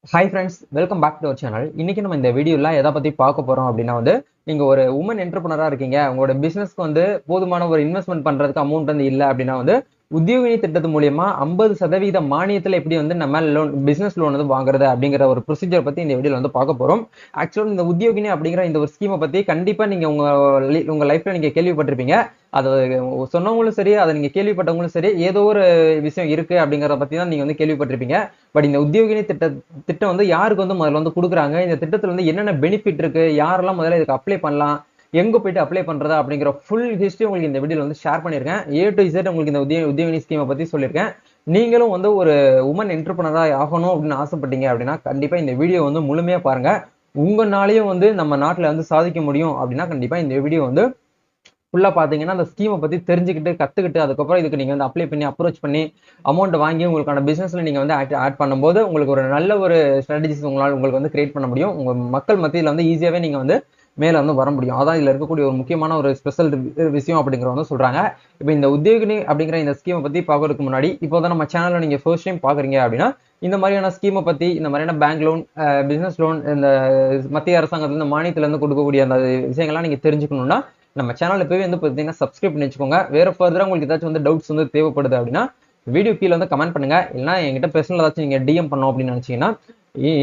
Hi friends, welcome back to our channel. இன்னைக்கு நம்ம இந்த வீடியோல எதை பத்தி பார்க்க போறோம் அப்படின்னா நீங்க ஒரு உமன் என்டர்பிரினரா இருக்கீங்க. உங்களோட பிசினஸ்க்கு போதுமான ஒரு இன்வெஸ்ட்மெண்ட் பண்றதுக்கு அமௌண்ட் இல்ல அப்படின்னா உத்தியோகினி திட்டத்து மூலியமா 50% மானியத்துல எப்படி நம்ம லோன் பிசினஸ் லோன் வாங்குறது அப்படிங்கிற ஒரு ப்ரொசீஜர் பத்தி இந்த வீடியோல பார்க்க போறோம். ஆக்சுவலா இந்த உத்தியோகினி அப்படிங்கிற இந்த ஒரு ஸ்கீமை பத்தி கண்டிப்பா நீங்க உங்க லைஃப்ல நீங்க கேள்விப்பட்டிருப்பீங்க. அது சொன்னவங்களும் சரி, அதை நீங்க கேள்விப்பட்டவங்களும் சரி, ஏதோ ஒரு விஷயம் இருக்கு அப்படிங்கறத பத்தி தான் நீங்க கேள்விப்பட்டிருப்பீங்க. பட் இந்த உத்தியோகினி திட்டம் யாருக்கு முதல்ல கொடுக்குறாங்க, இந்த திட்டத்துல என்னென்ன பெனிஃபிட் இருக்கு, யாரெல்லாம் முதல்ல இதுக்கு அப்ளை பண்ணலாம், எங்க போயிட்டு அப்ளை பண்றதா அப்படிங்கிற ஃபுல் ஹிஸ்டரி உங்களுக்கு இந்த வீடியோல ஷேர் பண்ணிருக்கேன். ஏ டு இசட் உங்களுக்கு இந்த உத்தியோகினி ஸ்கீமை பத்தி சொல்லியிருக்கேன். நீங்களும் ஒரு உமன் என்டர்பிரினரா ஆகணும் அப்படின்னு ஆசைப்பட்டீங்க அப்படின்னா கண்டிப்பா இந்த வீடியோ முழுமையா பாருங்க. உங்களாலையும் நம்ம நாட்டுல சாதிக்க முடியும் அப்படின்னா கண்டிப்பா இந்த வீடியோ ஃபுல்லா பாத்தீங்கன்னா அந்த ஸ்கீமை பத்தி தெரிஞ்சுக்கிட்டு கத்துக்கிட்டு அதுக்கப்புறம் இதுக்கு நீங்க அப்ளை பண்ணி அப்ரோச் பண்ணி அமௌண்ட் வாங்கி உங்களுக்கான பிசினஸ்ல நீங்க ஆட் பண்ணும்போது உங்களுக்கு ஒரு நல்ல ஒரு ஸ்ட்ராட்டஜிஸ் உங்களால் உங்களுக்கு கிரியேட் பண்ண முடியும். உங்க மக்கள் மத்தியில ஈஸியாவே நீங்க மேல வர முடியும். அதான் இதுல இருக்கக்கூடிய ஒரு முக்கியமான ஒரு ஸ்பெஷல் விஷயம் அப்படிங்கிற சொல்றாங்க. இப்போ இந்த உத்தியோகினி அப்படிங்கிற இந்த ஸ்கீமை பத்தி பாக்குறதுக்கு முன்னாடி இப்போதான் நம்ம சேனல்ல நீங்க ஃபர்ஸ்ட் டைம் பாக்குறீங்க அப்படின்னா இந்த மாதிரியான ஸ்கீமை பத்தி, இந்த மாதிரியான பேங்க் லோன், பிசினஸ் லோன், இந்த மத்திய அரசாங்கத்துல இந்த மானியத்துல கொடுக்கக்கூடிய அந்த விஷயங்கள்லாம் நீங்க தெரிஞ்சுக்கணும்னா நம்ம சேனல் இப்பவே பாத்தீங்கன்னா சப்ஸ்கிரைப் பண்ணி வச்சுக்கோங்க. வேற ஃபர்தரா உங்களுக்கு ஏதாச்சும் டவுட்ஸ் தேவைப்படுது அப்படின்னா வீடியோ கீழே கமெண்ட் பண்ணுங்க. இல்லைன்னா என்கிட்ட பர்சனல் ஏதாச்சும் நீங்க டிஎம் பண்ணோம் அப்படின்னு நினைச்சீங்கன்னா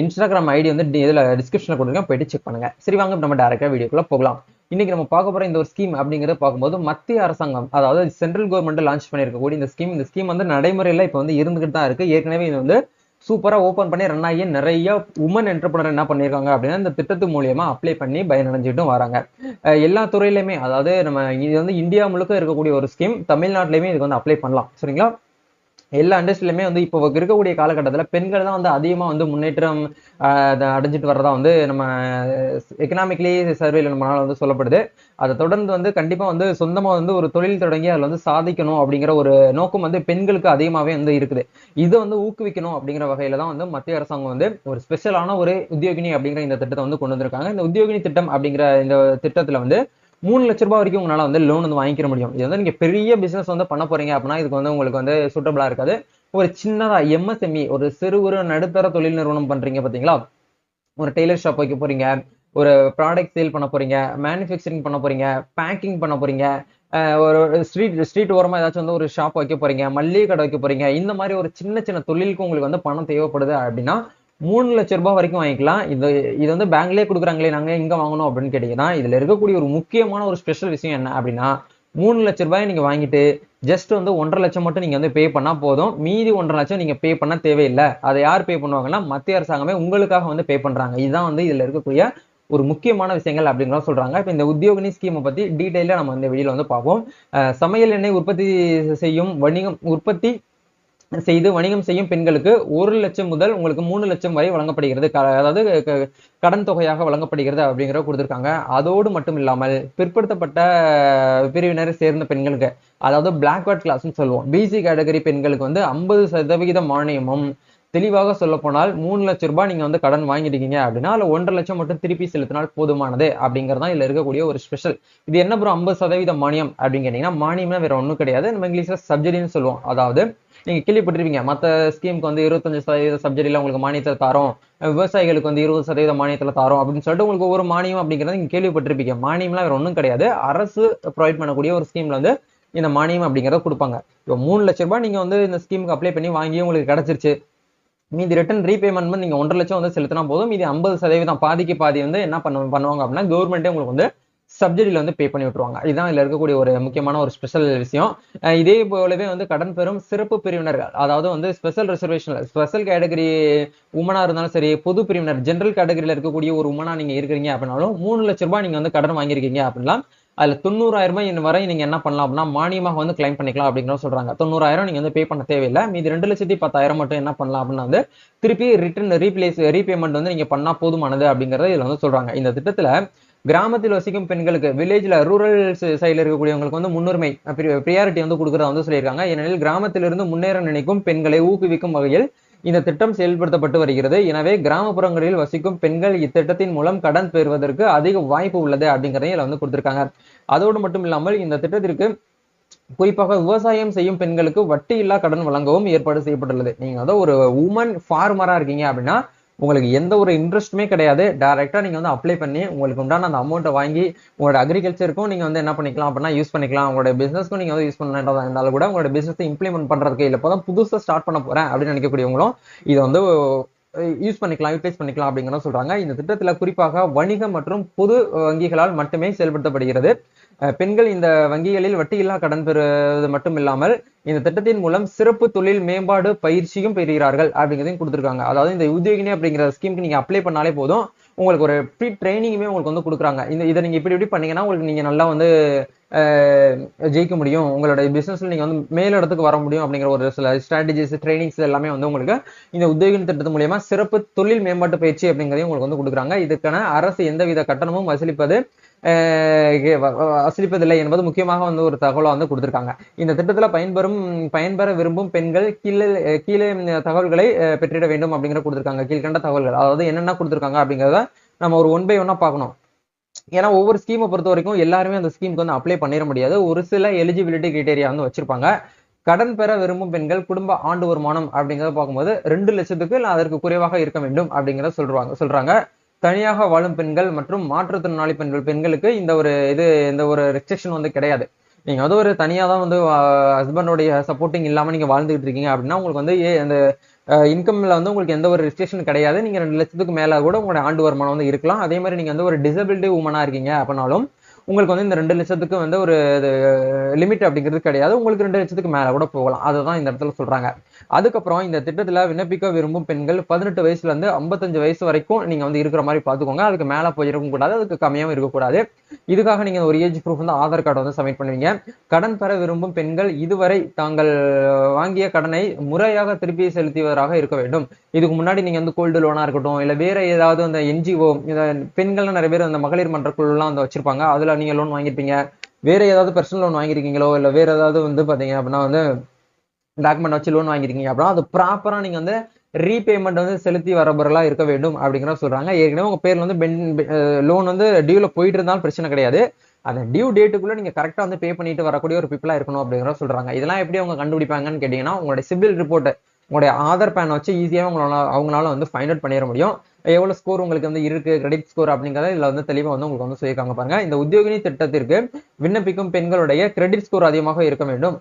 இன்ஸ்டாகிராம் ஐடி இதுல டிஸ்கிரிப்ஷன்ல கொடுங்க, போயிட்டு செக் பண்ணுங்க. சரி, வாங்க நம்ம டைரக்டா வீடியோக்குள்ள போகலாம். இன்னைக்கு நம்ம பார்க்க போற இந்த ஒரு ஸ்கீம் அப்படிங்கறத பார்க்கும்போது மத்திய அரசாங்கம், அதாவது சென்ட்ரல் கவர்மெண்ட் லான்ச் பண்ணிருக்கக்கூடிய இந்த ஸ்கீம் நடைமுறையில இப்ப இருந்துகிட்டு தான் இருக்கு. ஏற்கனவே இது சூப்பரா ஓபன் பண்ணி ரன் ஆகி நிறைய உமன் என்டர்பிரினர் என்ன பண்ணிருக்காங்க அப்படின்னா இந்த திட்டத்து மூலியமா அப்ளை பண்ணி பயனடைஞ்சிட்டும் வராங்க. எல்லா துறையிலுமே, அதாவது நம்ம இது இந்தியா முழுக்க இருக்கக்கூடிய ஒரு ஸ்கீம். தமிழ்நாட்டிலுமே இதுக்கு அப்ளை பண்ணலாம். சரிங்களா? எல்லா இண்டஸ்ட்ரியிலுமே இப்போ இருக்கக்கூடிய காலகட்டத்தில் பெண்கள் தான் அதிகமா முன்னேற்றம் அடைஞ்சிட்டு வர்றதா நம்ம எக்கனாமிக்கலி சர்வேல நம்மளால சொல்லப்படுது. அதை தொடர்ந்து கண்டிப்பா சொந்தமா ஒரு தொழில் தொடங்கி அதுல சாதிக்கணும் அப்படிங்கிற ஒரு நோக்கம் பெண்களுக்கு அதிகமாவே இருக்குது. இதை ஊக்குவிக்கணும் அப்படிங்கிற வகையில தான் மத்திய அரசாங்கம் ஒரு ஸ்பெஷலான ஒரு உத்தியோகினி அப்படிங்கிற இந்த திட்டத்தை கொண்டு வந்திருக்காங்க. இந்த உத்தியோகினி திட்டம் அப்படிங்கிற இந்த திட்டத்துல 3 லட்சம் ரூபாய் வரைக்கும் உங்களால லோன் வாங்கிக்க முடியும். இது நீங்க பெரிய பிசினஸ் பண்ண போறீங்க அப்படின்னா இதுக்கு உங்களுக்கு சூட்டபிளா இருக்காது. ஒரு சின்னதா எம்எஸ்எம்இ, ஒரு சிறு ஒரு நடுத்தர தொழில் நிறுவனம் பண்றீங்க பாத்தீங்களா, ஒரு டெய்லர் ஷாப் வைக்க போறீங்க, ஒரு ப்ராடக்ட் சேல் பண்ண போறீங்க, மேனுஃபேக்சரிங் பண்ண போறீங்க, பேக்கிங் பண்ண போறீங்க, ஒரு ஸ்ட்ரீட் ஓரமா ஏதாச்சும் ஒரு ஷாப் வைக்க போறீங்க, மல்லிகை கடை வைக்க போறீங்க, இந்த மாதிரி ஒரு சின்ன சின்ன தொழிலுக்கு உங்களுக்கு பணம் தேவைப்படுது அப்படின்னா 3 லட்சம் ரூபாய் வரைக்கும் வாங்கிக்கலாம். இது பேங்க்லயே கொடுக்குறாங்களே, நாங்க எங்க வாங்கணும் அப்படின்னு கேட்டீங்கன்னா இதுல இருக்கக்கூடிய ஒரு முக்கியமான ஒரு ஸ்பெஷல் விஷயம் என்ன அப்படின்னா 3 லட்சம் ரூபாய் நீங்க வாங்கிட்டு ஜஸ்ட் 1,50,000 மட்டும் நீங்க பே பண்ணா போதும். மீதி 1,50,000 நீங்க பே பண்ண தேவையில்லை. அதை யார் பே பண்ணுவாங்கன்னா மத்திய அரசாங்கமே உங்களுக்காக பே பண்றாங்க. இதுதான் இதுல இருக்கக்கூடிய ஒரு முக்கியமான விஷயங்கள் அப்படிங்கிற சொல்றாங்க. இப்ப இந்த உத்தியோகினி ஸ்கீமை பத்தி டீடைலா நம்ம இந்த வீடியோல பார்ப்போம். சமையல் எண்ணெய் உற்பத்தி செய்யும் உற்பத்தி செய்து வணிகம் செய்யும் பெண்களுக்கு 1,00,000 முதல் உங்களுக்கு 3,00,000 வரை வழங்கப்படுகிறது. அதாவது கடன் தொகையாக வழங்கப்படுகிறது அப்படிங்கிற கொடுத்திருக்காங்க. அதோடு மட்டும் இல்லாமல் பிற்படுத்தப்பட்ட பிரிவினரை சேர்ந்த பெண்களுக்கு, அதாவது பிளாக்வர்ட் கிளாஸ் சொல்லுவோம், பிசி கேட்டகரி பெண்களுக்கு 50% மானியமும், தெளிவாக சொல்ல போனால் 3 லட்சம் ரூபாய் நீங்க கடன் வாங்கிருக்கீங்க அப்படின்னா அதுல 1,50,000 மட்டும் திருப்பி செலுத்தினால் போதுமானது அப்படிங்கறதான் இதுல இருக்கக்கூடிய ஒரு ஸ்பெஷல். இது என்ன ப்ரோ 50% மானியம் அப்படின்னு கேட்டீங்கன்னா மானியம்னா வேற ஒண்ணும் கிடையாது. நம்ம இங்கிலீஷ்ல சப்சிடின்னு சொல்லுவோம். அதாவது நீங்க கேள்விப்பட்டிருப்பீங்க, மத்த ஸ்கீமுக்கு 25% சப்சிடியில உங்களுக்கு மானியத்தை தாரோம், விவசாயிகளுக்கு 20% மானியத்துல தாரோம் அப்படின்னு சொல்லிட்டு உங்களுக்கு ஒரு மானியம் அப்படிங்கறத நீங்க கேள்விப்பட்டிருப்பீங்க. மானியம்லாம் வேற ஒண்ணும் கிடையாது. அரசு ப்ரொவைட் பண்ணக்கூடிய ஒரு ஸ்கீம்ல இந்த மானியம் அப்படிங்கறத கொடுப்பாங்க. இப்போ 3 லட்சம் ரூபாய் நீங்க இந்த ஸ்கீமுக்கு அப்ளை பண்ணி வாங்கி உங்களுக்கு கிடைச்சிருச்சு. மீதி ரிட்டர்ன் ரீபேமெண்ட் நீங்க 1,50,000 செலுத்தினா போதும். மீதி 50% பாதிக்கு பாதி என்ன பண்ணுவாங்க அப்படின்னா கவர்மெண்டே உங்களுக்கு சப்சிடியில பே பண்ணி விட்டுருவாங்க. இதுதான் இதுல இருக்கக்கூடிய ஒரு முக்கியமான ஒரு ஸ்பெஷல் விஷயம். இதே போலவே கடன் பெறும் சிறப்பு பிரிவினர்கள், அதாவது ஸ்பெஷல் ரிசர்வேஷன், ஸ்பெஷல் கேட்டகரி உமனா இருந்தாலும் சரி, பொது பிரிவினர் ஜெனரல் கேட்டகரியில இருக்கக்கூடிய ஒரு உமனா நீங்க இருக்கிறீங்க அப்படின்னாலும் 3 லட்சம் ரூபாய் நீங்க கடன் வாங்கியிருக்கீங்க அப்படின்னா அதுல 90,000 ரூபாய் வரை நீங்க என்ன பண்ணலாம் அப்படின்னா மானியமாக கிளைம் பண்ணிக்கலாம் அப்படிங்கிற சொல்றாங்க. 90,000 நீங்க பே பண்ண தேவையில்லை. மீதி 2,10,000 மட்டும் என்ன பண்ணலாம் அப்படின்னா திருப்பி ரிட்டர்ன் ரீபேமெண்ட் நீங்க பண்ணா போதுமானது அப்படிங்கறத இதுல சொல்றாங்க. இந்த திட்டத்துல கிராமத்தில் வசிக்கும் பெண்களுக்கு, வில்லேஜ்ல ரூரல் சைடுல இருக்கக்கூடியவங்களுக்கு முன்னுரிமை பிரியாரிட்டி கொடுக்கறதா சொல்லியிருக்காங்க. ஏனெனில் கிராமத்திலிருந்து முன்னேற நினைக்கும் பெண்களை ஊக்குவிக்கும் வகையில் இந்த திட்டம் செயல்படுத்தப்பட்டு வருகிறது. எனவே கிராமப்புறங்களில் வசிக்கும் பெண்கள் இத்திட்டத்தின் மூலம் கடன் பெறுவதற்கு அதிக வாய்ப்பு உள்ளது அப்படிங்கறதையும் இதுல கொடுத்திருக்காங்க. அதோடு மட்டும் இல்லாமல் இந்த திட்டத்திற்கு குறிப்பாக விவசாயம் செய்யும் பெண்களுக்கு வட்டி இல்லா கடன் வழங்கவும் ஏற்பாடு செய்யப்பட்டுள்ளது. நீங்க ஒரு உமன் ஃபார்மரா இருக்கீங்க அப்படின்னா உங்களுக்கு எந்த ஒரு இன்ட்ரெஸ்ட்டுமே கிடையாது. டைரக்டா நீங்க வந்து அப்ளை பண்ணி உங்களுக்கு உண்டான அந்த அமௌண்ட்டை வாங்கி உங்களோட அக்ரிகல்ச்சருக்கும் நீங்க வந்து என்ன பண்ணிக்கலாம் அப்படின்னா யூஸ் பண்ணிக்கலாம். உங்களோட பிசினஸ்க்கும் நீங்க வந்து யூஸ் பண்ணறதா இருந்தாலும் கூட உங்களோட பிசினஸ் இம்ப்ளிமெண்ட் பண்றதுக்கு இல்ல இப்பதான் புதுசா ஸ்டார்ட் பண்ண போறேன் அப்படின்னு நினைக்கக்கூடியவங்களும் இதை வந்து யூஸ் பண்ணிக்கலாம், யூட்டிலைஸ் பண்ணிக்கலாம் அப்படிங்கிறத சொல்றாங்க. இந்த திட்டத்துல குறிப்பாக வணிக மற்றும் பொது வங்கிகளால் மட்டுமே செயல்படுத்தப்படுகிறது. பெண்கள் இந்த வங்கிகளில் வட்டியில்லா கடன் பெறுவது மட்டும் இல்லாமல் இந்த திட்டத்தின் மூலம் சிறப்பு தொழில் மேம்பாடு பயிற்சியும் பெறுகிறார்கள் அப்படிங்கிறதையும் கொடுத்துருக்காங்க. அதாவது இந்த உத்யோகினி அப்படிங்கிற ஸ்கீமுக்கு நீங்க அப்ளை பண்ணாலே போதும், உங்களுக்கு ஒரு ப்ரீ ட்ரைனிங்குமே உங்களுக்கு வந்து கொடுக்குறாங்க. இதை நீங்க இப்படி இப்படி பண்ணீங்கன்னா உங்களுக்கு நீங்க நல்லா வந்து ஜெயிக்க முடியும், உங்களுடைய பிசினஸ்ல நீங்க வந்து மேல் இடத்துக்கு வர முடியும் அப்படிங்கிற ஒரு சில ஸ்ட்ராட்டஜிஸ் ட்ரைனிங்ஸ் எல்லாமே வந்து உங்களுக்கு இந்த உத்யோகினி திட்டத்து மூலியமா சிறப்பு தொழில் மேம்பாட்டு பயிற்சி அப்படிங்கிறதையும் உங்களுக்கு வந்து கொடுக்குறாங்க. இதுக்கான அரசு எந்தவித கட்டணமும் வசூலிப்பதில்லை என்பது முக்கியமாக வந்து ஒரு தகவலை வந்து கொடுத்திருக்காங்க. இந்த திட்டத்துல பயன்பெற விரும்பும் பெண்கள் கீழே தகவல்களை பெற்றிட வேண்டும் அப்படிங்கிற கொடுத்திருக்காங்க. கீழ்கண்ட தகவல்கள் அதாவது என்னென்ன கொடுத்திருக்காங்க அப்படிங்கிறத நம்ம ஒரு 1 by 1 பார்க்கணும். ஏன்னா ஒவ்வொரு ஸ்கீமை பொறுத்த வரைக்கும் எல்லாருமே அந்த ஸ்கீமுக்கு வந்து அப்ளை பண்ணிட முடியாது. ஒரு சில எலிஜிபிலிட்டி கிரைட்டீரியா வந்து வச்சிருப்பாங்க. கடன் பெற விரும்பும் பெண்கள் குடும்ப ஆண்டு வருமானம் அப்படிங்கறத பார்க்கும்போது 2 லட்சத்துக்கு இல்ல அதற்கு குறைவாக இருக்க வேண்டும் அப்படிங்கறத சொல்றாங்க. தனியாக வாழும் பெண்கள் மற்றும் மாற்றுத்திறனாளி பெண்களுக்கு இந்த ஒரு ரெஸ்ட்ரிக்ஷன் வந்து கிடையாது. நீங்க வந்து ஒரு தனியா தான் வந்து ஹஸ்பண்டோடைய சப்போர்ட்டிங் இல்லாம நீங்க வாழ்ந்துகிட்டு இருக்கீங்க அப்படின்னா உங்களுக்கு வந்து அந்த இன்கம்ல வந்து உங்களுக்கு எந்த ஒரு ரெஸ்ட்ரிக்ஷன் கிடையாது. நீங்க 2 லட்சத்துக்கு மேல கூட உங்களோட ஆண்டு வருமானம் வந்து இருக்கலாம். அதே மாதிரி நீங்க வந்து ஒரு டிசபிலிட்டி உமனா இருக்கீங்க அப்படின்னாலும் உங்களுக்கு வந்து இந்த 2 லட்சத்துக்கு வந்து ஒரு லிமிட் அப்படிங்கிறது கிடையாது. உங்களுக்கு 2 லட்சத்துக்கு மேல கூட போகலாம். அதுதான் இந்த இடத்துல சொல்றாங்க. அதுக்கப்புறம் இந்த திட்டத்துல விண்ணப்பிக்க விரும்பும் பெண்கள் 18 வயசுல இருந்து 55 வயசு வரைக்கும் நீங்க வந்து இருக்கிற மாதிரி பாத்துக்கோங்க. அதுக்கு மேல போயிருக்க கூடாது, அதுக்கு கம்மியாவும் இருக்கக்கூடாது. இதுக்காக நீங்க ஒரு ஏஜ் ப்ரூஃப் வந்து ஆதார் கார்டு வந்து சப்மிட் பண்ணுவீங்க. கடன் பெற விரும்பும் பெண்கள் இதுவரை தாங்கள் வாங்கிய கடனை முறையாக திருப்பி செலுத்தியவராக இருக்க வேண்டும். இதுக்கு முன்னாடி நீங்க வந்து கோல்டு லோனா இருக்கட்டும் இல்ல வேற ஏதாவது அந்த என்ஜிஓ பெண்கள் நிறைய பேர் அந்த மகளிர் மன்ற குழு எல்லாம் வந்து வச்சிருப்பாங்க. அதுல நீங்க லோன் வாங்கிருப்பீங்க. வேற ஏதாவது பர்சனல் லோன் வாங்கிருக்கீங்களோ இல்ல வேற ஏதாவது வந்து பாத்தீங்க அப்படின்னா வந்து டாக்குமெண்ட் வச்சு லோன் வாங்கிருக்கீங்க அப்படின்னா அது ப்ராப்பரா நீங்க வந்து ரீபேமெண்ட் வந்து செலுத்தி வரபொருளா இருக்க வேண்டும் அப்படிங்கிறத சொல்றாங்க. ஏற்கனவே உங்க பேர்ல வந்து லோன் வந்து டியூல போயிட்டு இருந்தாலும் பிரச்சனை கிடையாது. அந்த டியூ டேட்டுக்குள்ள நீங்க கரெக்டா வந்து பே பண்ணிட்டு வரக்கூடிய ஒரு பீப்புளா இருக்கணும் அப்படிங்கிறத சொல்றாங்க. இதெல்லாம் எப்படி அவங்க கண்டுபிடிப்பாங்கன்னு கேட்டீங்கன்னா உங்களுடைய சிபில் ரிப்போர்ட் உங்களுடைய ஆதார் பேன் வச்சு ஈஸியாக அவங்களால வந்து ஃபைண்ட் அவுட் பண்ணிட முடியும். எவ்வளவு ஸ்கோர் உங்களுக்கு வந்து இருக்கு, கிரெடிட் ஸ்கோர் அப்படிங்கறத இதுல வந்து தெளிவா வந்து உங்களுக்கு வந்து சொல்லியிருக்காங்க பாருங்க. இந்த உத்தியோகினி திட்டத்திற்கு விண்ணப்பிக்கும் பெண்களுடைய கிரெடிட் ஸ்கோர் அதிகமாக இருக்க வேண்டும்.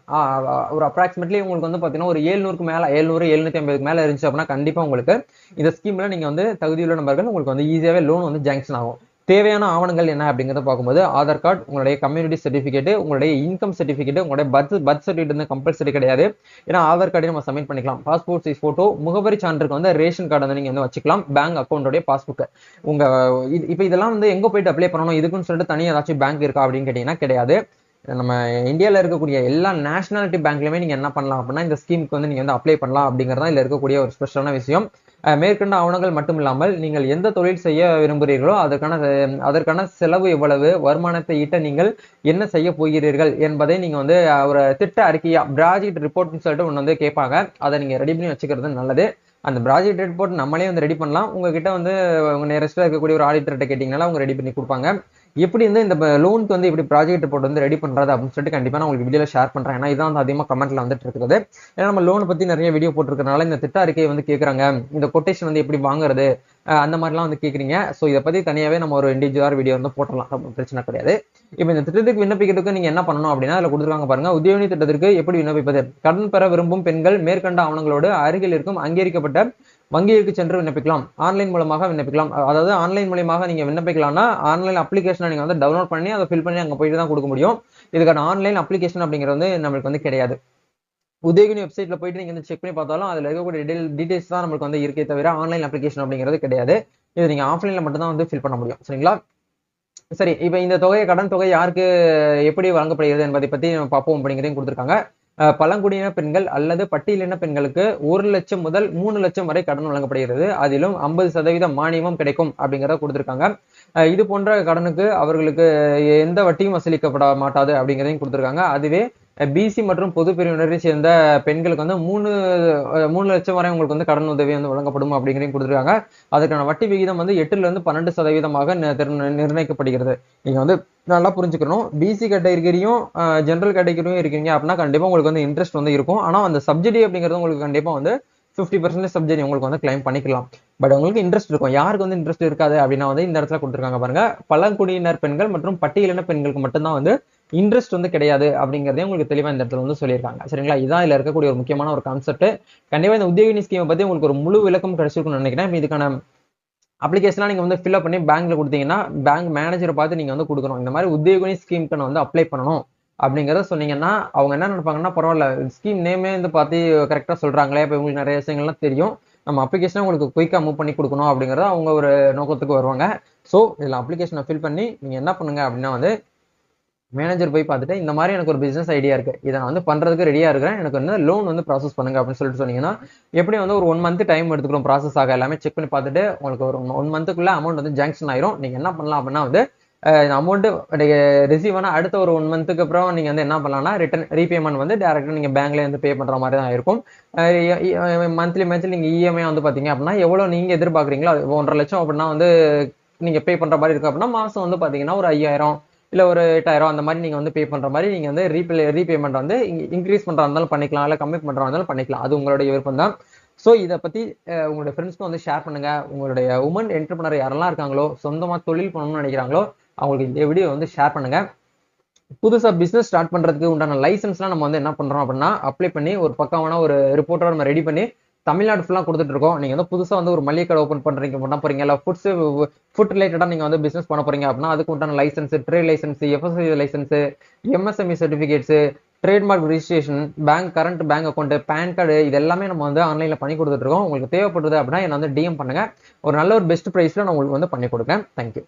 ஒரு அப்ராக்சிமேட்லி உங்களுக்கு வந்து பாத்தீங்கன்னா ஒரு 700க்கு மேல 700 750க்கு மேல இருந்துச்சு அப்படின்னா கண்டிப்பா உங்களுக்கு இந்த ஸ்கீம்ல நீங்க வந்து தகுதியுள்ள நபர்கள் உங்களுக்கு வந்து ஈஸியாவே லோன் வந்து ஜாங்ஷன் ஆகும். தேவையான ஆவணங்கள் என்ன அப்படிங்கிறத பார்க்கும்போது ஆதார் கார்டு, உங்களுடைய கம்யூனிட்டி சர்டிபிகேட், உங்களுடைய இன்கம் சர்டிபிகேட், உங்களுடைய பர்த் சர்டிபிகேட் வந்து கம்பல்சரி கிடையாது. ஏன்னா ஆதார் கார்டையும் நம்ம சப்மிட் பண்ணிக்கலாம். பாஸ்போர்ட் சைஸ் போட்டோ, முகவரி சான்றுக்கு வந்து ரேஷன் கார்டு வந்து நீங்க வந்து வச்சுக்கலாம். பேங்க் அக்கௌண்டோட பாஸ்புக். உங்க இப்ப இதெல்லாம் வந்து எங்க போயிட்டு அப்ளை பண்ணணும், இதுக்குன்னு சொல்லிட்டு தனியாக ஏதாச்சும் பேங்க் இருக்கா அப்படின்னு கேட்டீங்கன்னா கிடையாது. நம்ம இந்தியாவில் இருக்கக்கூடிய எல்லா நேஷனாலிட்டி பேங்க்லயுமே நீங்க என்ன பண்ணலாம் அப்படின்னா இந்த ஸ்கீமுக்கு வந்து நீங்க வந்து அப்ளை பண்ணலாம் அப்படிங்கறதா இதுல இருக்கக்கூடிய ஒரு ஸ்பெஷலான விஷயம். மேற்கண்ட ஆவணங்கள் மட்டும் இல்லாமல் நீங்கள் எந்த தொழில் செய்ய விரும்புகிறீர்களோ அதற்கான செலவு எவ்வளவு, வருமானத்தை ஈட்ட நீங்கள் என்ன செய்ய போகிறீர்கள் என்பதை நீங்க வந்து ஒரு திட்ட அறிக்கையா ப்ராஜெக்ட் ரிப்போர்ட்னு சொல்லிட்டு ஒன்று வந்து கேட்பாங்க. அதை நீங்க ரெடி பண்ணி வச்சுக்கிறது நல்லது. அந்த ப்ராஜெக்ட் ரிப்போர்ட் நம்மளே வந்து ரெடி பண்ணலாம். உங்ககிட்ட வந்து உங்க நேரஸ்டா இருக்கக்கூடிய ஒரு ஆடிட்டர்கிட்ட கேட்டீங்கன்னா அவங்க ரெடி பண்ணி கொடுப்பாங்க. எப்படி வந்து இந்த லோனுக்கு வந்து இப்படி ப்ராஜெக்ட் ரிப்போர்ட் வந்து ரெடி பண்றது அப்படின்னு சொல்லிட்டு கண்டிப்பா நான் உங்களுக்கு வீடியோல ஷேர் பண்றேன். ஏன்னா இதான் வந்து அதிகமாக கமெண்ட்ல வந்துட்டு இருக்குது. ஏன்னா நம்ம லோனை பத்தி நிறைய வீடியோ போட்டிருக்கனால இந்த திட்ட அறிக்கையை வந்து கேட்கறாங்க, இந்த கொட்டேஷன் வந்து எப்படி வாங்குறது அந்த மாதிரிலாம் வந்து கேட்குறீங்க. ஸோ இதை பத்தி தனியாவே நம்ம ஒரு இண்டிவிஜுவல் வீடியோ வந்து போட்டலாம், பிரச்சனை கிடையாது. இப்போ இந்த திட்டத்துக்கு விண்ணப்பிக்கிறதுக்கு நீங்க என்ன பண்ணணும் அப்படின்னா அதில் கொடுத்துருக்காங்க பாருங்க. உத்தியோகினி திட்டத்திற்கு எப்படி விண்ணப்பிப்பது. கடன் பெற விரும்பும் பெண்கள் மேற்கண்ட ஆவணங்களோடு அருகில் இருக்கும் அங்கீகரிக்கப்பட்ட வங்கிக்கு சென்று விண்ணப்பிக்கலாம். ஆன்லைன் மூலமாக விண்ணப்பிக்கலாம். அதாவது ஆன்லைன் மூலமாக நீங்க விண்ணப்பிக்கலாம்னா ஆன்லைன் அப்ளிகேஷனை நீங்க வந்து டவுன்லோட் பண்ணி அதை ஃபில் பண்ணி அங்க போயிட்டு தான் கொடுக்க முடியும். இதுக்கான ஆன்லைன் அப்ளிகேஷன் அப்படிங்கிறது வந்து நம்மளுக்கு வந்து கிடையாது. உதயகினி வெப்சைட்ல போயிட்டு நீங்க வந்து செக் பண்ணி பார்த்தாலும் அதுல இருக்கக்கூடிய டீடைல்ஸ் தான் நம்மளுக்கு வந்து இருக்கே தவிர ஆன்லைன் அப்ளிகேஷன் அப்படிங்கிறது கிடையாது. இது நீங்க ஆஃப்லைன்ல மட்டும் தான் வந்து ஃபில் பண்ண முடியும். சரிங்களா? சரி, இப்ப இந்த கடன் தொகை யாருக்கு எப்படி வழங்கப்படுகிறது என்பதை பத்தி நம்ம பார்ப்போம் அப்படிங்கிறதையும் கொடுத்திருக்காங்க. பழங்குடியின பெண்கள் அல்லது பட்டியலின பெண்களுக்கு 1 லட்சம் முதல் 3 லட்சம் வரை கடன் வழங்கப்படுகிறது. அதிலும் 50% மானியமும் கிடைக்கும் அப்படிங்கிறத கொடுத்திருக்காங்க. இது போன்ற கடனுக்கு அவர்களுக்கு எந்த வட்டியும் வசூலிக்கப்பட மாட்டாது அப்படிங்கிறதையும் கொடுத்திருக்காங்க. அதுவே பிசி மற்றும் பொது பிரிவினரை சேர்ந்த பெண்களுக்கு வந்து 3 லட்சம் வரை உங்களுக்கு வந்து கடன் உதவி வந்து வழங்கப்படும் அப்படிங்கிறதையும் கொடுத்திருக்காங்க. அதுக்கான வட்டி விகிதம் வந்து 8ல இருந்து 12% நிர்ணயிக்கப்படுகிறது. நீங்க வந்து நல்லா புரிஞ்சுக்கணும். பிசி கேட்டகரியும் ஜெனரல் கேட்டகரியும் இருக்கீங்க அப்படின்னா கண்டிப்பா உங்களுக்கு வந்து இன்ட்ரெஸ்ட் வந்து இருக்கும். ஆனா அந்த சப்சிடி அப்படிங்கிறது உங்களுக்கு கண்டிப்பா வந்து 50% சப்சிடி உங்களுக்கு வந்து கிளைம் பண்ணிக்கலாம். பட் உங்களுக்கு இன்ட்ரெஸ்ட் இருக்கும். யாருக்கு வந்து இன்ட்ரெஸ்ட் இருக்காது அப்படின்னா வந்து இந்த இடத்துல கொடுத்துருக்காங்க பாருங்க, பழங்குடியினர் பெண்கள் மற்றும் பட்டியலின பெண்களுக்கு மட்டும்தான் வந்து இன்ட்ரெஸ்ட் வந்து கிடையாது அப்படிங்கிறதே உங்களுக்கு தெளிவா இந்த இடத்துல வந்து சொல்லியிருக்காங்க. சரிங்களா, இதான் இதுல இருக்கக்கூடிய ஒரு முக்கியமான ஒரு கான்செப்ட். கண்டிப்பா இந்த உத்தியோகினி ஸ்கீமை பத்தி உங்களுக்கு ஒரு முழு விளக்கம் கிடைச்சிருக்கும்னு நினைக்கிறேன். இதுக்கான அப்ளிகேஷன்லாம் நீங்க வந்து ஃபில் பண்ணி பேங்க்ல கொடுத்தீங்கன்னா பேங்க் மேனேஜரை பார்த்து நீங்க வந்து கொடுக்கணும். இந்த மாதிரி உத்தியோகினி ஸ்கீமுக்கு நான் வந்து அப்ளை பண்ணணும் அப்படிங்கறத சொன்னீங்கன்னா அவங்க என்ன நினைப்பாங்கன்னா, பரவாயில்ல ஸ்கீம் நேமே வந்து பார்த்து கரெக்டா சொல்றாங்களே, இப்போ உங்களுக்கு நிறைய விஷயங்கள்லாம் தெரியும், நம்ம அப்ளிகேஷனை உங்களுக்கு குயிக்கா மூவ் பண்ணி கொடுக்கணும் அப்படிங்கறத அவங்க ஒரு நோக்கத்துக்கு வருவாங்க. ஸோ இதுல அப்ளிகேஷனை ஃபில் பண்ணி நீங்க என்ன பண்ணுங்க அப்படின்னா வந்து மேனேஜர் போய் பார்த்துட்டு இந்த மாதிரி எனக்கு ஒரு பிசினஸ் ஐடியா இருக்கு, இதை நான் வந்து பண்றதுக்கு ரெடியா இருக்கிறேன், எனக்கு வந்து லோன் வந்து ப்ராசஸ் பண்ணுங்க அப்படின்னு சொல்லிட்டு சொன்னீங்கன்னா எப்படி வந்து ஒரு 1 மந்த் டைம் எடுத்துக்கிறோம் ப்ராசஸ் ஆக, எல்லாமே செக் பண்ணி பார்த்துட்டு உங்களுக்கு ஒரு 1 மந்த்துக்குள்ள அமௌண்ட் வந்து ஜாங்ஷன் ஆயிரும். நீங்க என்ன பண்ணலாம் அப்படின்னா வந்து அமௌண்ட் ரிசீவ் ஆனா அடுத்த ஒரு 1 மந்த்துக்கு அப்புறம் நீங்க வந்து என்ன பண்ணலாம்னா ரிட்டர்ன் ரீபேமெண்ட் வந்து டேரக்டா நீங்க பேங்க்ல வந்து பே பண்ற மாதிரி தான் இருக்கும். மந்த்லி நீங்க இஎம்ஐ வந்து பாத்தீங்க அப்படின்னா எவ்வளவு நீங்க எதிர்பார்க்குறீங்களோ 1.5 லட்சம் அப்படின்னா வந்து நீங்க பே பண்ற மாதிரி இருக்கு அப்படின்னா மாசம் வந்து பாத்தீங்கன்னா ஒரு 5000 இல்ல ஒரு 8000 அந்த மாதிரி நீங்க வந்து பே பண்ற மாதிரி நீங்க வந்து ரீபேமெண்ட் வந்து இன்க்ரீஸ் பண்றா இருந்தாலும் பண்ணிக்கலாம், இல்ல கம்மி பண்றா இருந்தாலும் பண்ணிக்கலாம், அது உங்களுடைய விருப்பம் தான். ஸோ இதை பத்தி உங்களுடைய ஃப்ரெண்ட்ஸ்க்கு வந்து ஷேர் பண்ணுங்க. உங்களுடைய உமன் என்டர்பிரனர் யாரெல்லாம் இருக்காங்களோ, சொந்தமா தொழில் பண்ணணும்னு நினைக்கிறாங்களோ அவங்களுக்கு இந்த வீடியோ வந்து ஷேர் பண்ணுங்க. புதுசா பிசினஸ் ஸ்டார்ட் பண்றதுக்கு உண்டான லைசன்ஸ்லாம் நம்ம வந்து என்ன பண்றோம் அப்படின்னா அப்ளை பண்ணி ஒரு பக்கமான ஒரு ரிப்போர்ட்டை நம்ம ரெடி பண்ணி தமிழ்நாடு ஃபுல்லா கொடுத்துட்டு இருக்கோம். நீங்க வந்து புதுசா வந்து ஒரு மளிகை கடை ஓப்பன் பண்றீங்க பண்ண போறீங்க, இல்ல ஃபுட் ரிலேட்டடா நீங்க வந்து பிசினஸ் பண்ண போறீங்க அப்படின்னா அதுக்கு உண்டான licence, trade licence, FSI licence, MSME certificates, trademark registration, current bank account, PAN card, இது எல்லாமே நம்ம வந்து ஆன்லைன்ல பண்ணி கொடுத்துட்டு இருக்கோம். உங்களுக்கு தேவைப்படுது அப்படின்னா என்ன வந்து டிஎம் பண்ணுங்க. ஒரு நல்ல ஒரு பெஸ்ட் பிரைஸ்ல நான் உங்களுக்கு வந்து பண்ணி கொடுக்கேன். தேங்க்யூ.